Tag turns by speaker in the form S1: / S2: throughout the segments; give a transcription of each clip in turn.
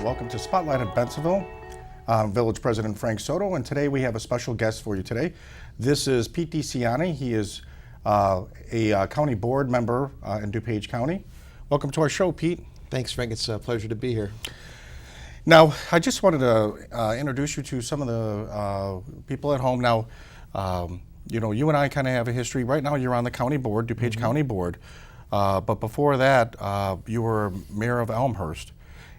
S1: Welcome to Spotlight at Bensenville. I'm Village President Frank Soto, and today we have a special guest for you today. This is Pete DiCianni. He is a county board member in DuPage County. Welcome to our show, Pete.
S2: Thanks, Frank. It's a pleasure to be here.
S1: Now, I just wanted to introduce you to some of the people at home. Now, you and I kind of have a history. Right now, you're on the county board, DuPage County Board. But before that, you were mayor of Elmhurst.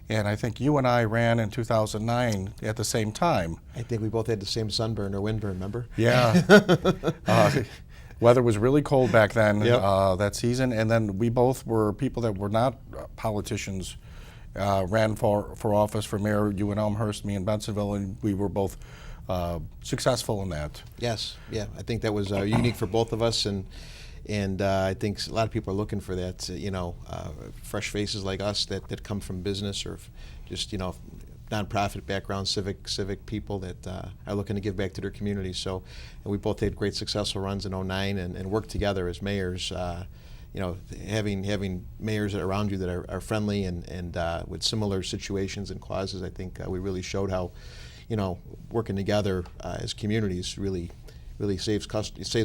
S1: And I think you and I ran in 2009 at the same time.
S2: I think we both had the same sunburn or windburn, remember?
S1: Yeah. Weather was really cold back then, that season. And then we both were people that were not politicians, ran for office for mayor, you in Elmhurst, me in Bensenville, and we were both successful in that.
S2: Yes, yeah. I think that was unique for both of us. And I think a lot of people are looking for that, fresh faces like us that come from business or just, nonprofit background, civic people that are looking to give back to their communities. So, and we both had great successful runs in '09 and worked together as mayors. Having mayors around you that are friendly and with similar situations and causes, I think we really showed how, working together as communities really saves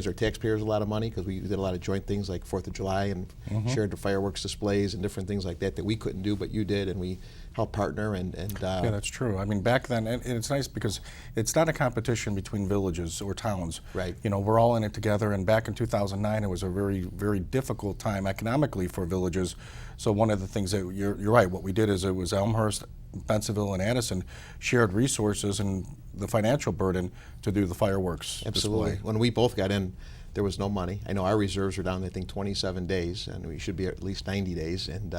S2: our taxpayers a lot of money, because we did a lot of joint things like 4th of July and shared the fireworks displays and different things like that we couldn't do, but you did, and we helped partner.
S1: Yeah, that's true. I mean, back then, and it's nice because it's not a competition between villages or towns.
S2: Right.
S1: We're all in it together, and back in 2009, it was a very, very difficult time economically for villages. So one of the things that, you're right, what we did is it was Elmhurst, Bensenville, and Addison shared resources and the financial burden to do the fireworks
S2: Absolutely.
S1: display.
S2: When we both got in, there was no money. I know our reserves were down, I think, 27 days, and we should be at least 90 days. And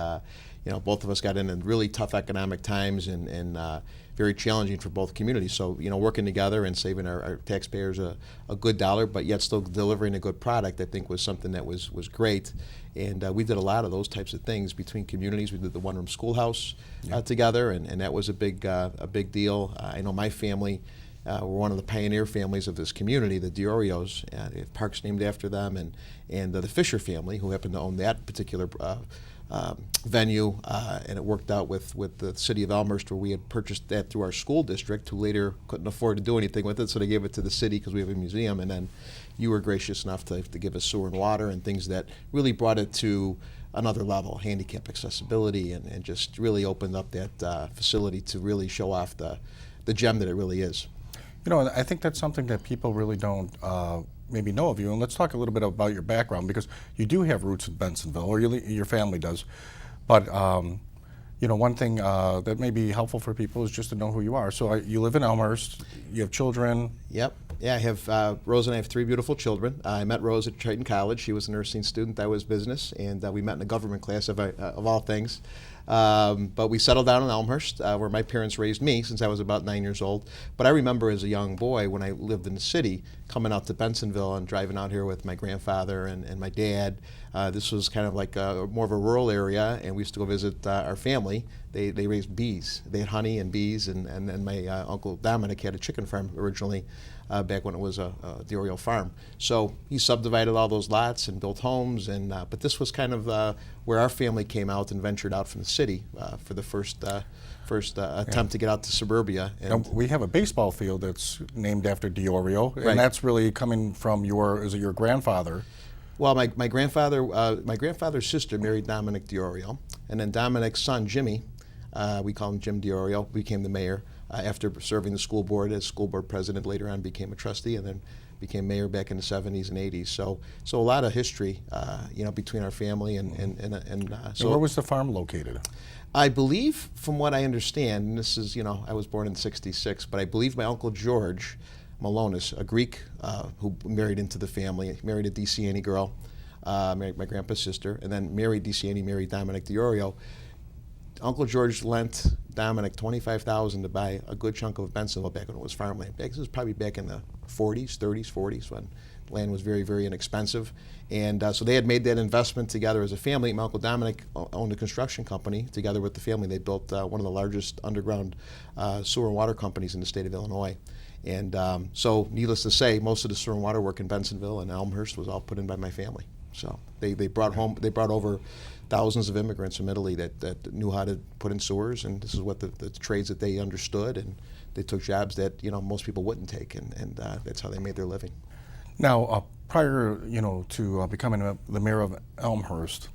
S2: both of us got in really tough economic times and very challenging for both communities. So, working together and saving our taxpayers a good dollar, but yet still delivering a good product, I think was something that was great. And we did a lot of those types of things between communities. We did the one-room schoolhouse together, and that was a big deal. I know my family were one of the pioneer families of this community, the Diorios. They have parks named after them, and the Fisher family, who happened to own that particular venue, and it worked out with the city of Elmhurst, where we had purchased that through our school district, who later couldn't afford to do anything with it, so they gave it to the city because we have a museum. And then you were gracious enough to give us sewer and water and things that really brought it to another level, handicap accessibility, and just really opened up that facility to really show off the gem that it really is.
S1: I think that's something that people really don't maybe know of you. And let's talk a little bit about your background, because you do have roots in Bensenville, or your family does. But one thing that may be helpful for people is just to know who you are. So you live in Elmhurst. You have children.
S2: Yep. Yeah, I have Rose and I have 3 beautiful children. I met Rose at Triton College. She was a nursing student. I was business, and we met in a government class of all things. But we settled down in Elmhurst, where my parents raised me since I was about 9 years old. But I remember as a young boy, when I lived in the city, coming out to Bensenville and driving out here with my grandfather and my dad. This was kind of like more of a rural area, and we used to go visit our family. They raised bees. They had honey and bees, and then my Uncle Dominic had a chicken farm originally, back when it was a Diorio farm. So he subdivided all those lots and built homes, but this was kind of where our family came out and ventured out from the city for the first attempt to get out to suburbia.
S1: And we have a baseball field that's named after Diorio,
S2: Right.
S1: and that's really coming from your grandfather?
S2: Well, my grandfather's sister married Dominic Diorio, and then Dominic's son, Jimmy, we call him Jim Diorio, became the mayor after serving the school board as school board president. Later on became a trustee, and then became mayor back in the 70s and 80s. So a lot of history, between our family and
S1: So where was the farm located?
S2: I believe, from what I understand, and this is, I was born in '66, but I believe my Uncle George Malonis, a Greek who married into the family, married a DiCianni girl, married my grandpa's sister, and then married DiCianni, married Dominic Diorio. Uncle George lent Dominic $25,000 to buy a good chunk of Bensenville back when it was farmland. This was probably back in the 40s, when land was very, very inexpensive. And so they had made that investment together as a family. My Uncle Dominic owned a construction company. Together with the family, they built one of the largest underground sewer and water companies in the state of Illinois. And so, needless to say, most of the sewer and water work in Bensenville and Elmhurst was all put in by my family. So they brought over thousands of immigrants from Italy that knew how to put in sewers, and this is what the trades that they understood, and they took jobs that most people wouldn't take, and that's how they made their living.
S1: Now, prior, to becoming the mayor of Elmhurst,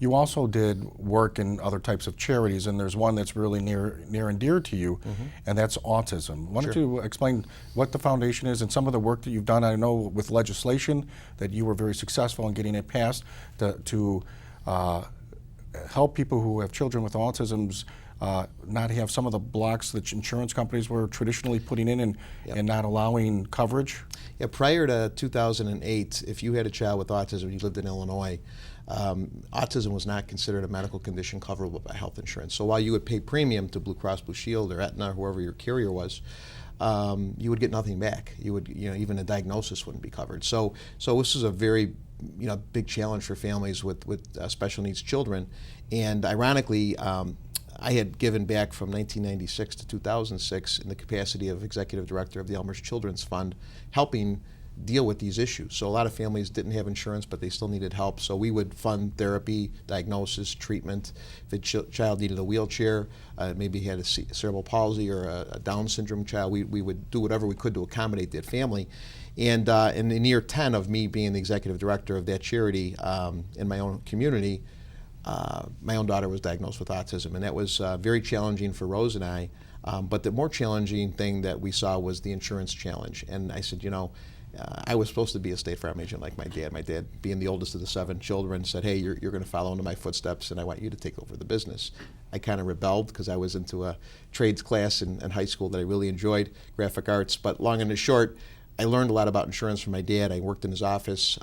S1: you also did work in other types of charities, and there's one that's really near and dear to you, and that's autism. Why don't you explain what the foundation is and some of the work that you've done? I know with legislation that you were very successful in getting it passed to help people who have children with autisms not have some of the blocks that insurance companies were traditionally putting in and not allowing coverage?
S2: Yeah, prior to 2008, if you had a child with autism and you lived in Illinois, autism was not considered a medical condition coverable by health insurance. So while you would pay premium to Blue Cross Blue Shield or Aetna, whoever your carrier was, you would get nothing back. You would, even a diagnosis wouldn't be covered. So this is a very, big challenge for families with special needs children. And ironically, I had given back from 1996 to 2006 in the capacity of executive director of the Elmhurst Children's Fund, helping deal with these issues. So a lot of families didn't have insurance, but they still needed help. So we would fund therapy, diagnosis, treatment. If a child needed a wheelchair, maybe he had a cerebral palsy or a Down syndrome child, we would do whatever we could to accommodate that family. And in year 10 of me being the executive director of that charity in my own community, my own daughter was diagnosed with autism, and that was very challenging for Rose and I. But the more challenging thing that we saw was the insurance challenge. And I said, I was supposed to be a State Farm agent like my dad. My dad, being the oldest of the 7 children, said, hey, you're going to follow into my footsteps, and I want you to take over the business. I kind of rebelled because I was into a trades class in high school that I really enjoyed, graphic arts. But long and short, I learned a lot about insurance from my dad. I worked in his office.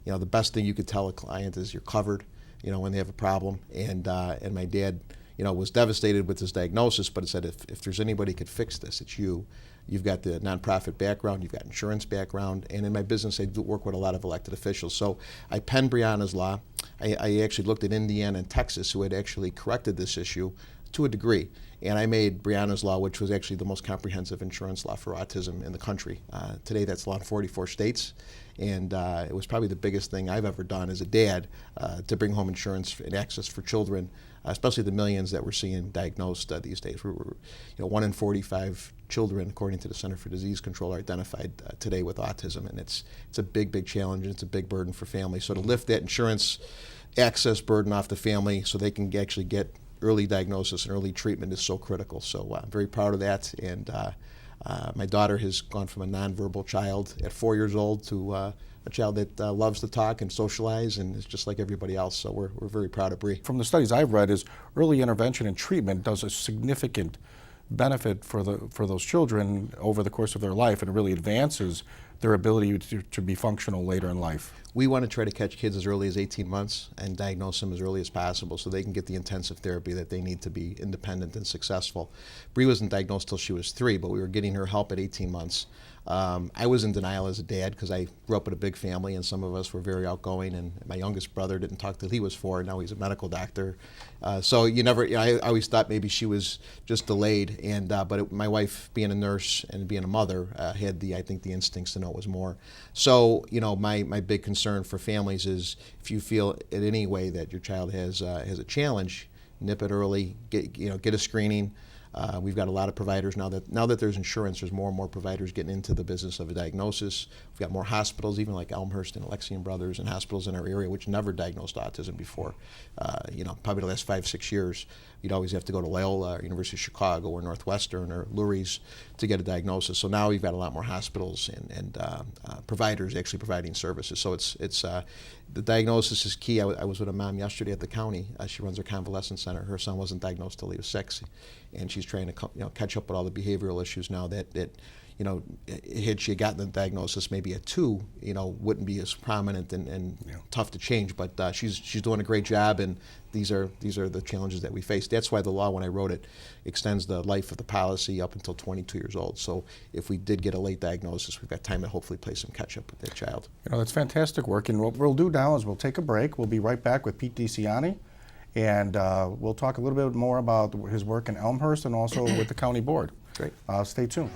S2: The best thing you could tell a client is you're covered, when they have a problem. And my dad, was devastated with his diagnosis, but he said, if there's anybody who could fix this, it's you. You've got the nonprofit background, you've got insurance background, and in my business I do work with a lot of elected officials. So I penned Brianna's Law. I actually looked at Indiana and Texas, who had actually corrected this issue to a degree. And I made Brianna's Law, which was actually the most comprehensive insurance law for autism in the country. Today that's law in 44 states. And it was probably the biggest thing I've ever done as a dad to bring home insurance and access for children, especially the millions that we're seeing diagnosed these days. We're 1 in 45 children, according to the Center for Disease Control, are identified today with autism, and it's a big challenge, and it's a big burden for families. So to lift that insurance access burden off the family so they can actually get early diagnosis and early treatment is so critical. So I'm very proud of that, and my daughter has gone from a nonverbal child at 4 years old to a child that loves to talk and socialize and is just like everybody else. So we're very proud of Bree.
S1: From the studies I've read, is early intervention and treatment does a significant benefit for those children over the course of their life, and it really advances their ability to be functional later in life.
S2: We want to try to catch kids as early as 18 months and diagnose them as early as possible so they can get the intensive therapy that they need to be independent and successful. Bree wasn't diagnosed till she was 3, but we were getting her help at 18 months. I was in denial as a dad because I grew up in a big family, and some of us were very outgoing, and my youngest brother didn't talk till he was 4. Now he's a medical doctor. So I always thought maybe she was just delayed, and my wife, being a nurse and being a mother, had the instincts to know it was more. So my big concern for families is if you feel in any way that your child has a challenge, nip it early, get a screening. We've got a lot of providers now that there's insurance. There's more and more providers getting into the business of a diagnosis. We've got more hospitals, even like Elmhurst and Alexian Brothers, and hospitals in our area which never diagnosed autism before. Probably the last 5-6 years, you'd always have to go to Loyola or University of Chicago or Northwestern or Lurie's to get a diagnosis. So now we've got a lot more hospitals and providers actually providing services. So it's the diagnosis is key. I was with a mom yesterday at the county. She runs her convalescent center. Her son wasn't diagnosed till he was 6, and she's trying to catch up with all the behavioral issues now that had she gotten the diagnosis maybe at 2, wouldn't be as prominent and tough to change. But she's doing a great job, and these are the challenges that we face. That's why the law, when I wrote it, extends the life of the policy up until 22 years old. So if we did get a late diagnosis, we've got time to hopefully play some catch up with that child.
S1: That's fantastic work. And what we'll do now is we'll take a break. We'll be right back with Pete DiCianni, and we'll talk a little bit more about his work in Elmhurst and also with the county board.
S2: Great.
S1: Stay tuned.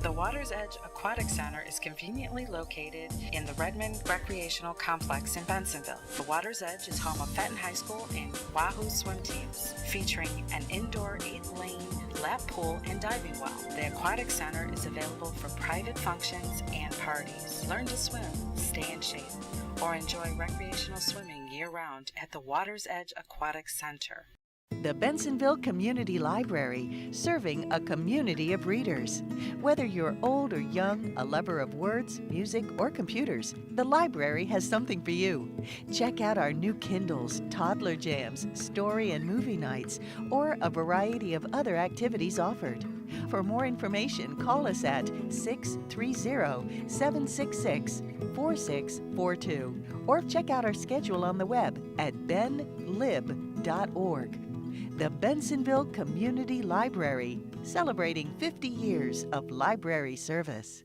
S3: The Water's Edge Aquatic Center is conveniently located in the Redmond Recreational Complex in Bensenville. The Water's Edge is home of Fenton High School and Wahoo swim teams, featuring an indoor 8-lane lap pool and diving well. The Aquatic Center is available for private functions and parties. Learn to swim, stay in shape, or enjoy recreational swimming year-round at the Water's Edge Aquatic Center.
S4: The Bensenville Community Library, serving a community of readers. Whether you're old or young, a lover of words, music, or computers, the library has something for you. Check out our new Kindles, toddler jams, story and movie nights, or a variety of other activities offered. For more information, call us at 630-766-4642 or check out our schedule on the web at benlib.org. The Bensenville Community Library, celebrating 50 years of library service.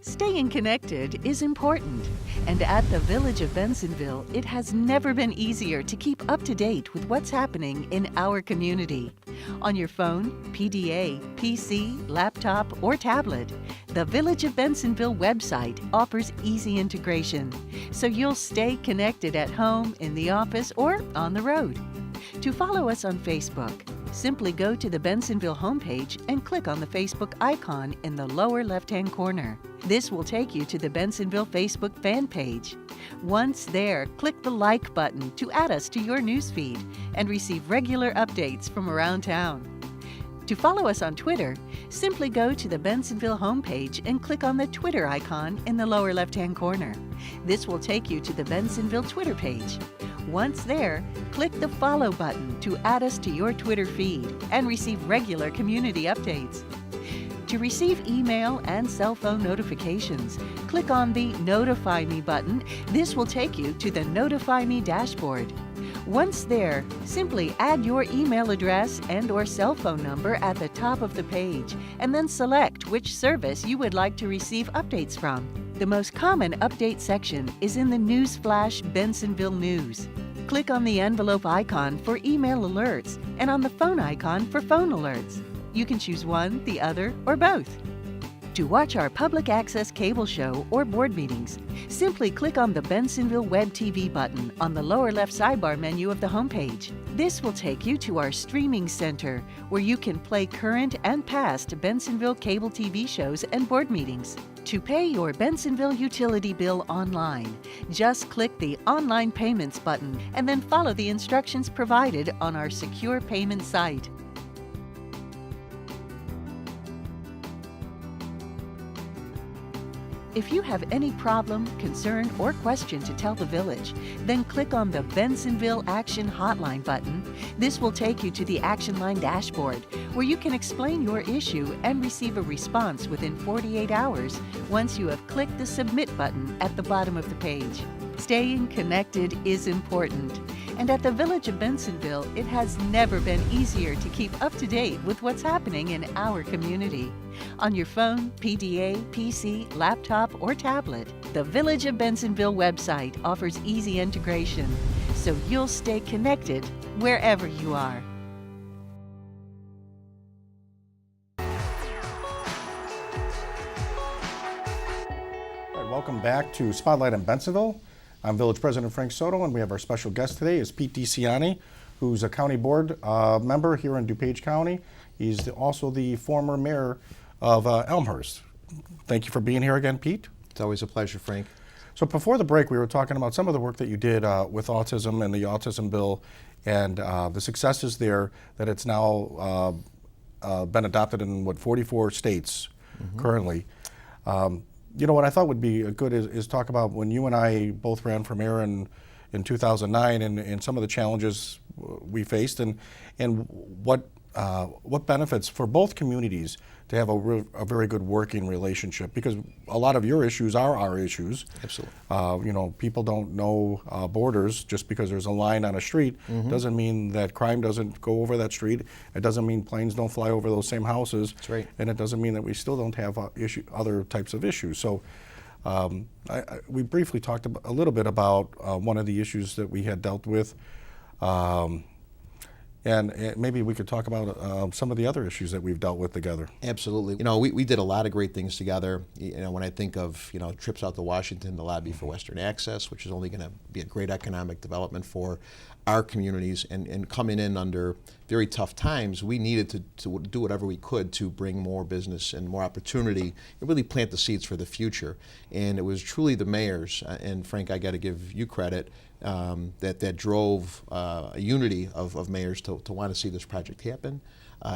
S4: Staying connected is important, and at the Village of Bensenville, it has never been easier to keep up to date with what's happening in our community. On your phone, PDA, PC, laptop, or tablet, the Village of Bensenville website offers easy integration, so you'll stay connected at home, in the office, or on the road. To follow us on Facebook, simply go to the Bensenville homepage and click on the Facebook icon in the lower left-hand corner. This will take you to the Bensenville Facebook fan page. Once there, click the like button to add us to your newsfeed and receive regular updates from around town. To follow us on Twitter, simply go to the Bensenville homepage and click on the Twitter icon in the lower left-hand corner. This will take you to the Bensenville Twitter page. Once there, click the follow button to add us to your Twitter feed and receive regular community updates. To receive email and cell phone notifications, click on the Notify Me button. This will take you to the Notify Me dashboard. Once there, simply add your email address and/or cell phone number at the top of the page, and then select which service you would like to receive updates from. The most common update section is in the News Flash Bensenville News. Click on the envelope icon for email alerts and on the phone icon for phone alerts. You can choose one, the other, or both. To watch our public access cable show or board meetings, simply click on the Bensenville Web TV button on the lower left sidebar menu of the homepage. This will take you to our streaming center, where you can play current and past Bensenville cable TV shows and board meetings. To pay your Bensenville utility bill online, just click the Online Payments button and then follow the instructions provided on our secure payment site. If you have any problem, concern, or question to tell the village, then click on the Bensenville Action Hotline button. This will take you to the Action Line dashboard, where you can explain your issue and receive a response within 48 hours once you have clicked the Submit button at the bottom of the page. Staying connected is important, and at the Village of Bensenville, it has never been easier to keep up to date with what's happening in our community. On your phone, PDA, PC, laptop, or tablet, the Village of Bensenville website offers easy integration, so you'll stay connected wherever you are.
S1: All right, welcome back to Spotlight in Bensenville. I'm Village President Frank Soto, and we have our special guest today is Pete DiCianni, who's a county board member here in DuPage County. He's also the former mayor of Elmhurst. Thank you for being here again, Pete.
S2: It's always a pleasure, Frank.
S1: So before the break, we were talking about some of the work that you did with autism and the autism bill and the successes there, that it's now been adopted in, 44 states currently. You know, what I thought would be good is talk about when you and I both ran for mayor in 2009 and some of the challenges we faced and what benefits for both communities to have a very good working relationship, because a lot of your issues are our issues.
S2: Absolutely.
S1: You know, people don't know borders. Just because there's a line on a street doesn't mean that crime doesn't go over that street. It doesn't mean planes don't fly over those same houses.
S2: That's right.
S1: And it doesn't mean that we still don't have other types of issues. So we briefly talked a little bit about one of the issues that we had dealt with. And maybe we could talk about some of the other issues that we've dealt with together.
S2: Absolutely. You know, we did a lot of great things together. You know, when I think of, you know, trips out to Washington to lobby for Western Access, which is only going to be a great economic development for our communities, and coming in under very tough times, we needed to do whatever we could to bring more business and more opportunity and really plant the seeds for the future. And it was truly the mayors, and Frank, I got to give you credit, that drove a unity of mayors to want to see this project happen,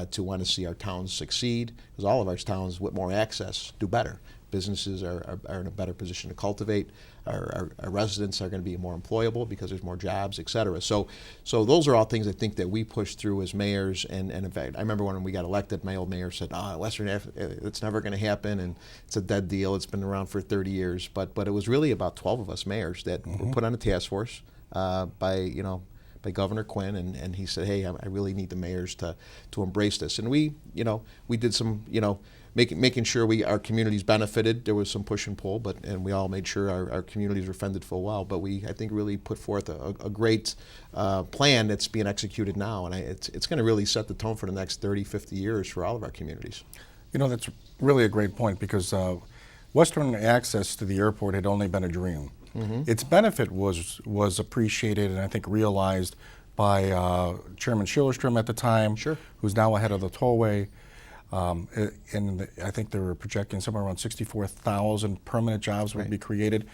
S2: to want to see our towns succeed, because all of our towns with more access do better. Businesses are in a better position to cultivate. Our residents are going to be more employable because there's more jobs, et cetera. So those are all things I think that we pushed through as mayors. And in fact, I remember when we got elected, my old mayor said, Western, it's never going to happen, and it's a dead deal. It's been around for 30 years. But it was really about 12 of us mayors that were put on a task force by Governor Quinn, and he said, hey, I really need the mayors to embrace this. And we did some, making sure our communities benefited. There was some push and pull, and we all made sure our communities were funded full well. But we, I think, really put forth a great plan that's being executed now, and it's going to really set the tone for the next 30, 50 years for all of our communities.
S1: You know, that's really a great point, because Western access to the airport had only been a dream. Its benefit was appreciated and I think realized by Chairman Schillerstrom at the time, who's now ahead of the tollway. And I think they were projecting somewhere around 64,000 permanent jobs would be created.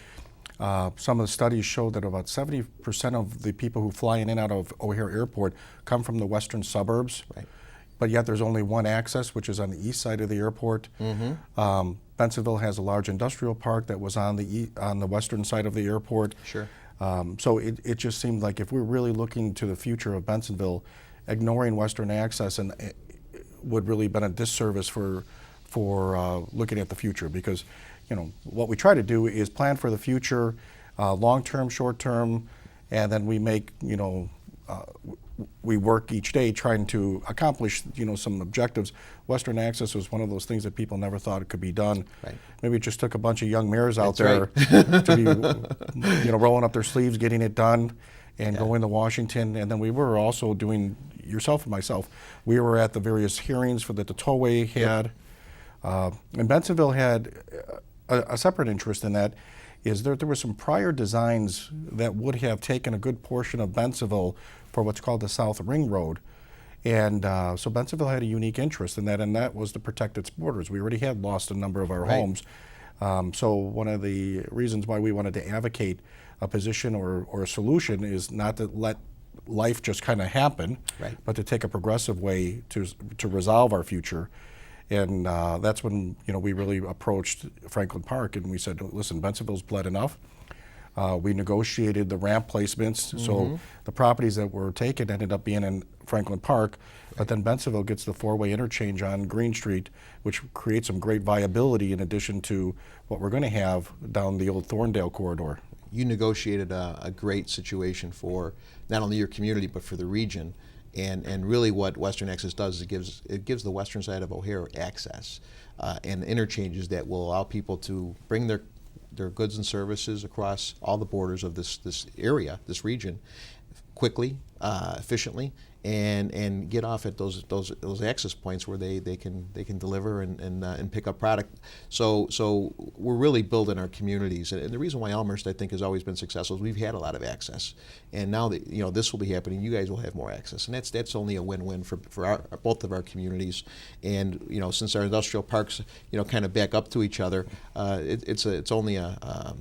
S1: Some of the studies showed that about 70% of the people who fly in and out of O'Hare Airport come from the western suburbs. But yet there's only one access, which is on the east side of the airport. Bensenville has a large industrial park that was on the western side of the airport. So it just seemed like if we're really looking to the future of Bensenville, ignoring western access would really been a disservice for looking at the future, because what we try to do is plan for the future, long-term, short-term, and then we make we work each day trying to accomplish some objectives. Western access was one of those things that people never thought it could be done. Maybe it just took a bunch of young mayors out there to be rolling up their sleeves, getting it done, and going to Washington. And then we were also doing, yourself and myself, we were at the various hearings that the tollway had. And Bensenville had a separate interest in that, is there were some prior designs that would have taken a good portion of Bensenville for what's called the South Ring Road. And so Bensenville had a unique interest in that, and that was to protect its borders. We already had lost a number of our homes. So one of the reasons why we wanted to advocate a position or a solution is not to let life just kind of happen, but to take a progressive way to resolve our future. And that's when we really approached Franklin Park, and we said, listen, Bensenville's bled enough. We negotiated the ramp placements, so the properties that were taken ended up being in Franklin Park, but then Bensenville gets the four-way interchange on Green Street, which creates some great viability in addition to what we're going to have down the old Thorndale corridor.
S2: You negotiated a great situation for not only your community but for the region. And really what Western Access does is it gives the western side of O'Hare access and interchanges that will allow people to bring their goods and services across all the borders of this area, this region, quickly, efficiently, and get off at those access points where they can deliver and pick up product. So we're really building our communities, and the reason why Elmhurst, I think, has always been successful is we've had a lot of access, and now that this will be happening, you guys will have more access, and that's only a win-win for both of our communities. And since our industrial parks kind of back up to each other, it's only a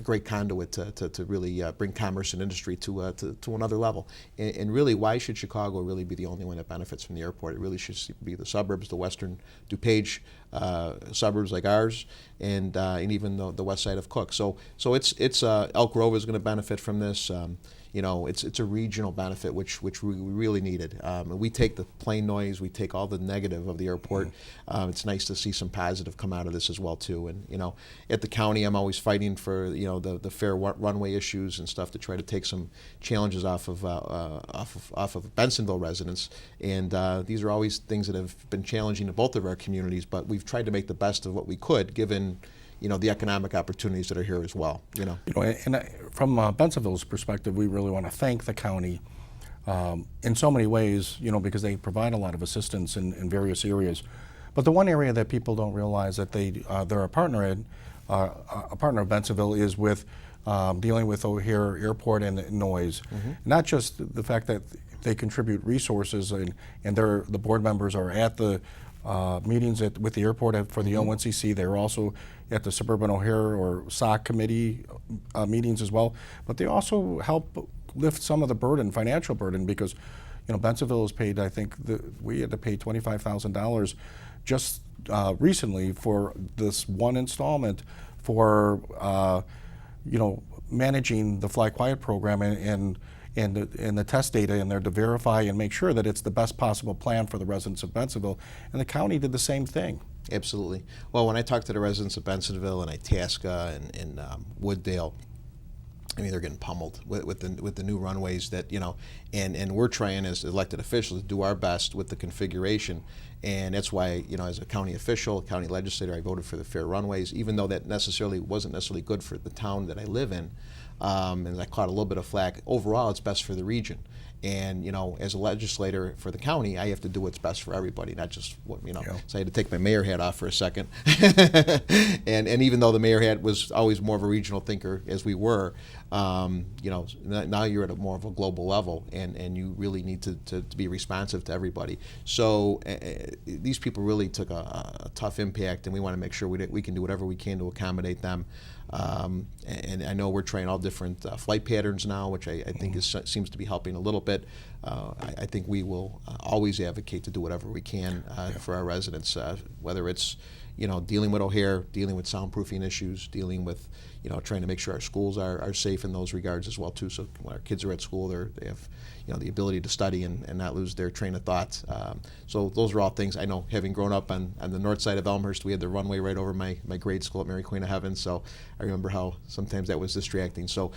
S2: great conduit to really bring commerce and industry to another level. And really, why should Chicago really be the only one that benefits from the airport? It really should be the suburbs, the western DuPage suburbs like ours, and even the west side of Cook. So it's Elk Grove is going to benefit from this. It's a regional benefit which we really needed. We take the plane noise, we take all the negative of the airport. It's nice to see some positive come out of this as well too. And at the county, I'm always fighting for the fair runway issues and stuff to try to take some challenges off of Bensenville residents. And these are always things that have been challenging to both of our communities, but we've tried to make the best of what we could given the economic opportunities that are here as well.
S1: And from Bensenville's perspective, we really want to thank the county in so many ways, because they provide a lot of assistance in various areas. But the one area that people don't realize that they're a partner in, a partner of Bensenville, is with dealing with O'Hare Airport and noise. Not just the fact that they contribute resources and the board members are at the meetings with the airport for the ONCC. They're also at the Suburban O'Hare or SOC committee meetings as well. But they also help lift some of the burden, financial burden, because Bensenville has paid, I think we had to pay $25,000 just recently for this one installment for managing the Fly Quiet program and the test data in there to verify and make sure that it's the best possible plan for the residents of Bensenville. And the county did the same thing.
S2: Absolutely. Well, when I talk to the residents of Bensenville and Itasca and Wooddale, I mean, they're getting pummeled with the new runways that and we're trying as elected officials to do our best with the configuration, and that's why as a county official, county legislator, I voted for the fair runways, even though that wasn't necessarily good for the town that I live in, and I caught a little bit of flack. Overall, it's best for the region. And as a legislator for the county, I have to do what's best for everybody, not just what
S1: Yeah.
S2: So I had to take my mayor hat off for a second, and even though the mayor hat was always more of a regional thinker, as we were, now you're at more of a global level, and you really need to be responsive to everybody. So these people really took a tough impact, and we want to make sure we can do whatever we can to accommodate them. And I know we're trying all different flight patterns now, which I think seems to be helping a little bit. I think we will always advocate to do whatever we can for our residents, whether it's dealing with O'Hare, dealing with soundproofing issues, dealing with trying to make sure our schools are safe in those regards as well too. So when our kids are at school, they have the ability to study and not lose their train of thought. So those are all things I know. Having grown up on the north side of Elmhurst, we had the runway right over my grade school at Mary Queen of Heaven. So I remember how sometimes that was distracting. So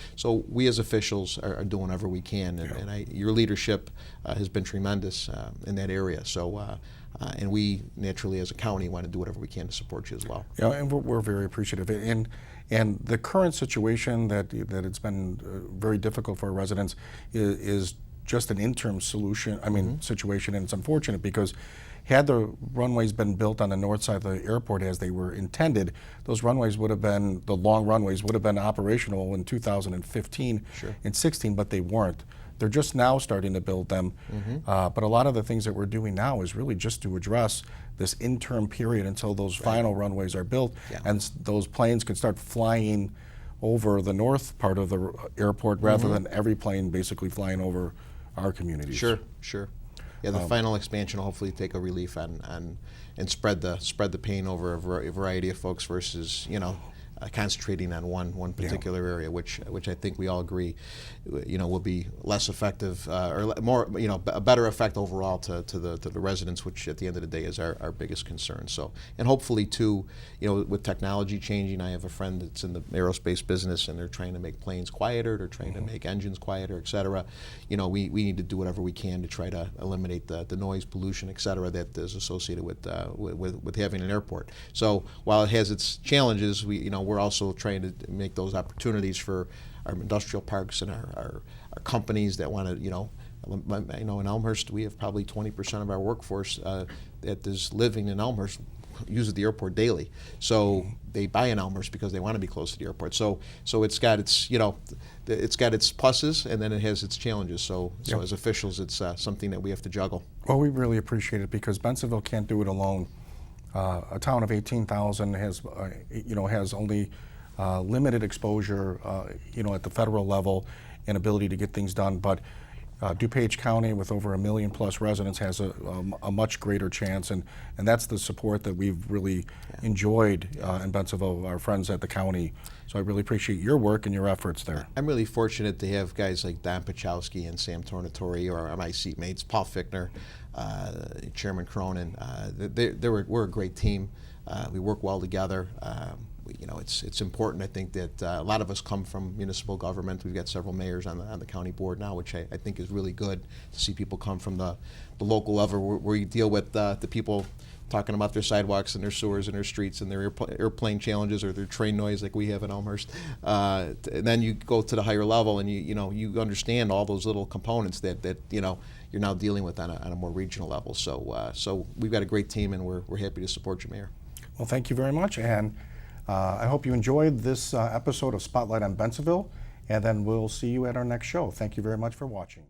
S2: we as officials are doing whatever we can, and your leadership has been tremendous in that area. So. And we naturally, as a county, want to do whatever we can to support you as well.
S1: Yeah, and we're very appreciative. And the current situation that it's been very difficult for our residents is just an interim solution. Situation, and it's unfortunate because had the runways been built on the north side of the airport as they were intended, those runways would have been, the long runways would have been operational in 2015 and 16, but they weren't. They're just now starting to build them, but a lot of the things that we're doing now is really just to address this interim period until those final runways are built, and those planes can start flying over the north part of the airport rather than every plane basically flying over our communities.
S2: Sure. Yeah, the final expansion will hopefully take a relief on and spread the pain over a variety of folks versus concentrating on one particular area, which I think we all agree, will be less effective or more, a better effect overall to the residents, which at the end of the day is our biggest concern. So, and hopefully too, with technology changing, I have a friend that's in the aerospace business, and they're trying to make planes quieter, they're trying to make engines quieter, et cetera. We need to do whatever we can to try to eliminate the noise pollution, et cetera, that is associated with having an airport. So while it has its challenges, we're also trying to make those opportunities for our industrial parks and our companies that want to You know, in Elmhurst, we have probably 20% of our workforce that is living in Elmhurst uses the airport daily. So they buy in Elmhurst because they want to be close to the airport. So it's got its, you know, it's got its pluses and then it has its challenges. So as officials, it's something that we have to juggle.
S1: Well, we really appreciate it because Bensenville can't do it alone. A town of 18,000 has, you know, has only limited exposure, you know, at the federal level and ability to get things done. But DuPage County, with over 1 million plus residents, has a much greater chance, and that's the support that we've really enjoyed in Bensenville, our friends at the county. So I really appreciate your work and your efforts there.
S2: I'm really fortunate to have guys like Don Pachowski and Sam Tornatore, or my seatmates, Paul Fickner, Chairman Cronin. We're a great team. We work well together. You know, it's important. I think that a lot of us come from municipal government. We've got several mayors on the county board now, which I think is really good to see people come from the local level where you deal with the people talking about their sidewalks and their sewers and their streets and their airplane challenges or their train noise like we have in Elmhurst. And then you go to the higher level and you understand all those little components that you know you're now dealing with on a more regional level. So we've got a great team and we're happy to support you, Mayor.
S1: Well, thank you very much, and I hope you enjoyed this episode of Spotlight on Bensenville, and then we'll see you at our next show. Thank you very much for watching.